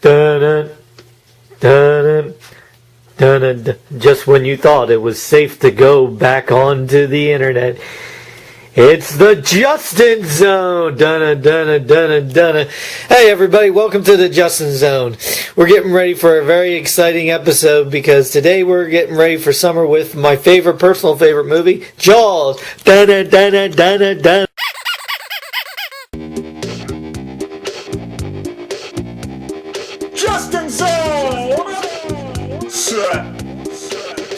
Dun, dun, dun, dun, dun. Just when you thought it was safe to go back onto the internet, it's the Justin Zone. Dun, dun, dun, dun, dun. Hey everybody, welcome to the Justin Zone. We're getting ready for a very exciting episode because today we're getting ready for summer with my personal favorite movie, Jaws. Dun, dun, dun, dun, dun, dun. Justin Zone!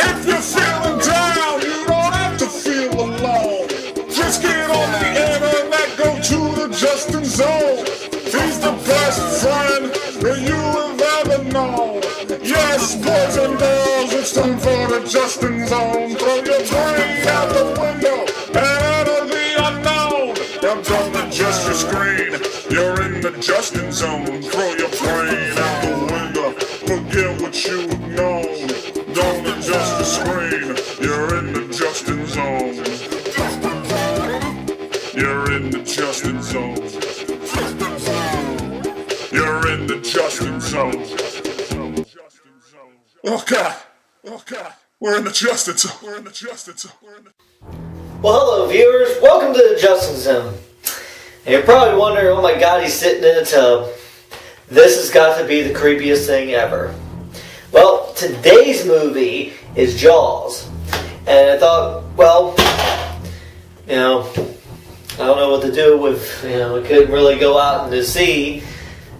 If you're feeling down, you don't have to feel alone. Just get on the internet, go to the Justin Zone. He's the best friend that you have ever known. Yes, boys and girls, it's time for the Justin Zone. Throw your brain out the window and enter the unknown. Now don't adjust your screen, you're in the Justin Zone. Throw your brain out the window, forget what you've known. Don't adjust the screen, you're in the Justin Zone. You're in the Justin Zone. You're in the Justin Zone. Oh God, we're in the Justin Zone. We're in the Justin Zone. Well, hello viewers, welcome to the Justin Zone. And you're probably wondering, oh my God, he's sitting in a tub. This has got to be the creepiest thing ever. Well, today's movie is Jaws. And I thought, well, I don't know what to do with, we couldn't really go out in the sea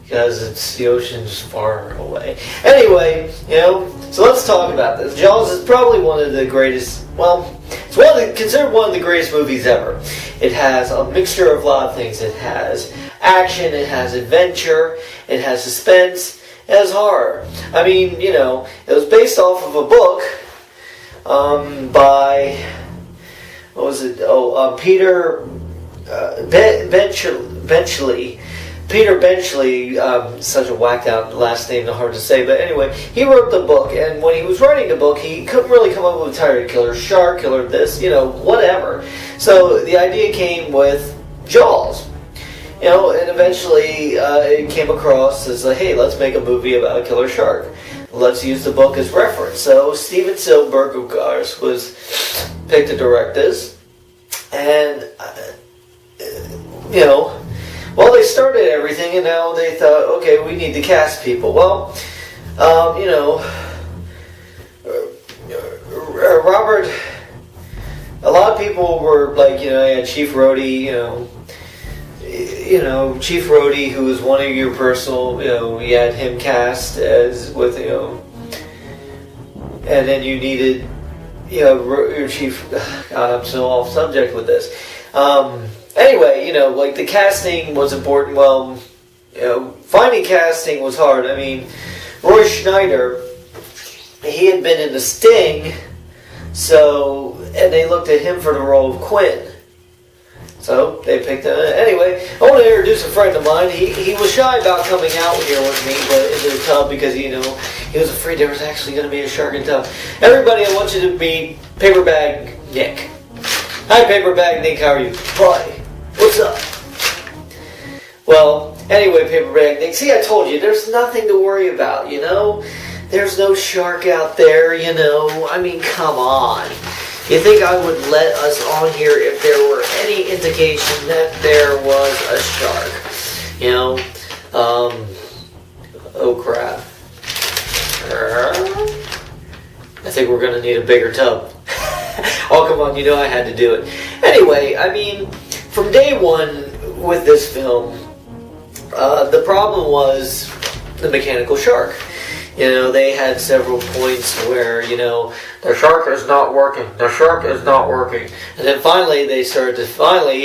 because the ocean's far away. Anyway, so let's talk about this. Jaws is probably one of the greatest, it's considered one of the greatest movies ever. It has a mixture of a lot of things. It has action, it has adventure, it has suspense, it has horror. I mean, it was based off of a book by, what was it? Peter Benchley. Peter Benchley, such a whacked out last name, hard to say, but anyway, he wrote the book, and when he was writing the book, he couldn't really come up with a title. Killer shark, killer this, whatever. So the idea came with Jaws, and eventually it came across as like, hey, let's make a movie about a killer shark. Let's use the book as reference. So Steven Spielberg, of course, was picked to direct this, and well, they started everything, and now they thought, okay, we need to cast people. Well, Robert, a lot of people were like, I had Chief Rhodey, Chief Rhodey, who was one of your personal, you had him cast as with, and then you needed, your chief, God, I'm so off subject with this. Anyway, the casting was important. Well, finding casting was hard. I mean, Roy Schneider, he had been in The Sting, and they looked at him for the role of Quinn. So they picked him. Anyway, I want to introduce a friend of mine. He was shy about coming out here with me, but into the tub because, he was afraid there was actually going to be a shark in the tub. Everybody, I want you to meet Paperbag Nick. Hi, Paperbag Nick, how are you? Hi. What's up? Well, anyway, Paperbag Nick, see, I told you, there's nothing to worry about, There's no shark out there, I mean, come on. You think I would let us on here if there were any indication that there was a shark? Oh crap. I think we're going to need a bigger tub. Oh, come on, I had to do it. Anyway, I mean, from day one with this film, the problem was the mechanical shark. They had several points where, the shark is not working. The shark is not working. And then finally, they started to,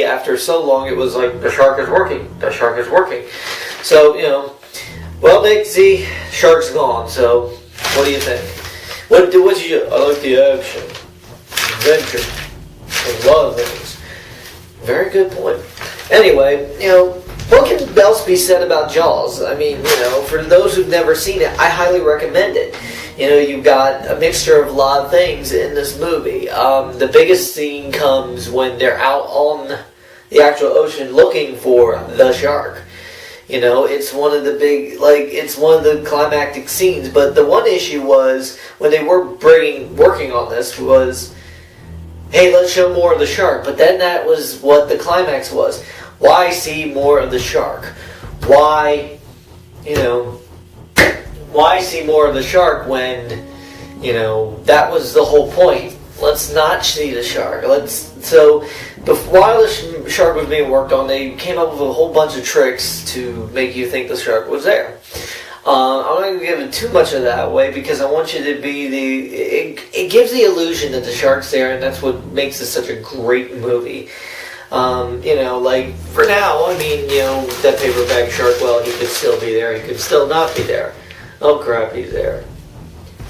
after so long, it was like, the shark is working. The shark is working. So, well, Nick, see, shark's gone. So, what do you think? I like the action. Adventure. A lot of things. Very good point. Anyway, what can else be said about Jaws? I mean, for those who've never seen it, I highly recommend it. You've got a mixture of a lot of things in this movie. The biggest scene comes when they're out on the actual ocean looking for the shark. You know, it's one of the big, it's one of the climactic scenes. But the one issue was, when they were working on this, was, hey, let's show more of the shark. But then that was what the climax was. Why see more of the shark? Why, why see more of the shark when, that was the whole point. Let's not see the shark. While the shark was being worked on, they came up with a whole bunch of tricks to make you think the shark was there. I'm not going to give it too much of that away because I want you to be it gives the illusion that the shark's there, and that's what makes this such a great movie. For now, that paperback shark, well, he could still be there, he could still not be there. Oh crap, he's there.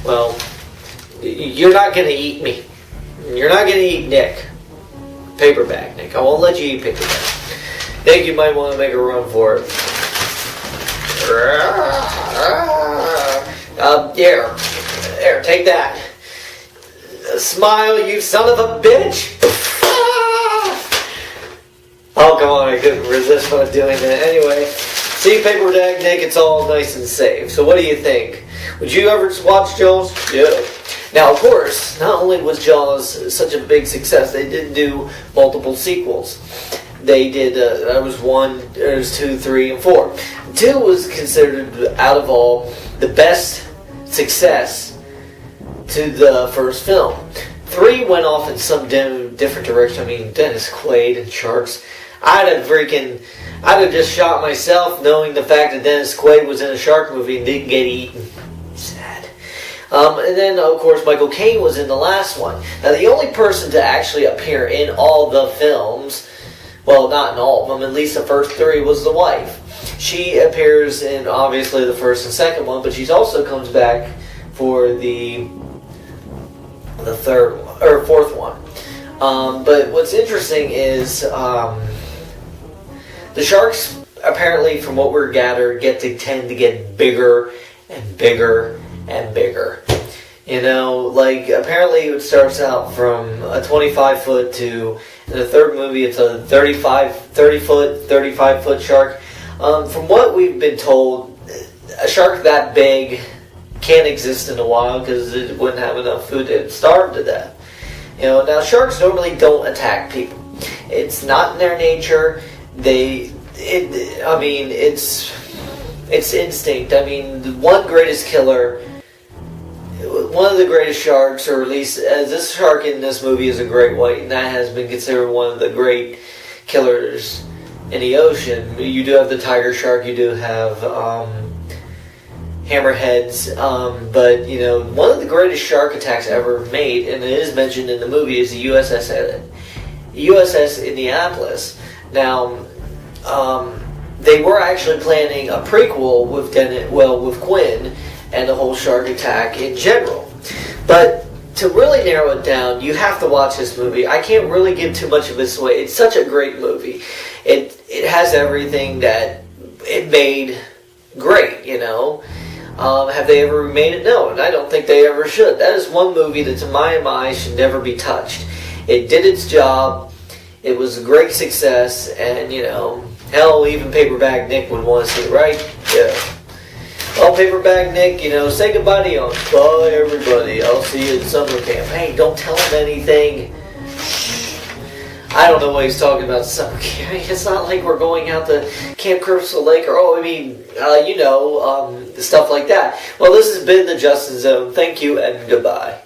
Well, you're not going to eat me. You're not going to eat Nick. Paperback, Nick. I won't let you eat paperback. Nick, you might want to make a run for it. Here, take that. Smile, you son of a bitch. Oh, come on, I couldn't resist from doing that. Anyway, see, paperback, Nick, it's all nice and safe. So what do you think? Would you ever watch Jaws? Yeah. Now, of course, not only was Jaws such a big success, they did do multiple sequels. They did, there was 1, there's 2, 3, and 4. 2 was considered, out of all, the best success to the first film. 3 went off in some different direction. I mean, Dennis Quaid and sharks. I'd have just shot myself knowing the fact that Dennis Quaid was in a shark movie and didn't get eaten. Sad. And then, of course, Michael Caine was in the last one. Now, the only person to actually appear in all the films, well, not in all of them, at least the first 3, was the wife. She appears in, obviously, the first and second one, but she also comes back for the third one, or fourth one. But what's interesting is the sharks, apparently, from what we're gathered, tend to get bigger and bigger and bigger. Apparently it starts out from a 25-foot to, in the third movie, it's a 35-foot shark. From what we've been told, a shark that big can't exist in the wild because it wouldn't have enough food. It'd starve to death. Now sharks normally don't attack people. It's not in their nature. It's instinct. I mean, one of the greatest sharks, or at least as this shark in this movie, is a great white, and that has been considered one of the great killers in the ocean. You do have the tiger shark, you do have hammerheads, but one of the greatest shark attacks ever made, and it is mentioned in the movie, is the USS Indianapolis. Now, they were actually planning a prequel with Quinn and the whole shark attack in general. But to really narrow it down, you have to watch this movie. I can't really give too much of this away. It's such a great movie. It has everything that it made great, Have they ever remade it? No, and I don't think they ever should. That is one movie that, to my mind, should never be touched. It did its job. It was a great success, and, hell, even Paperback Nick would want to see it, right? Yeah. Well, Paperback Nick, say goodbye to you. Bye, everybody. I'll see you at summer camp. Hey, don't tell him anything. I don't know what he's talking about summer camp. It's not like we're going out to Camp Crystal Lake or, stuff like that. Well, this has been the Justin Zone. Thank you and goodbye.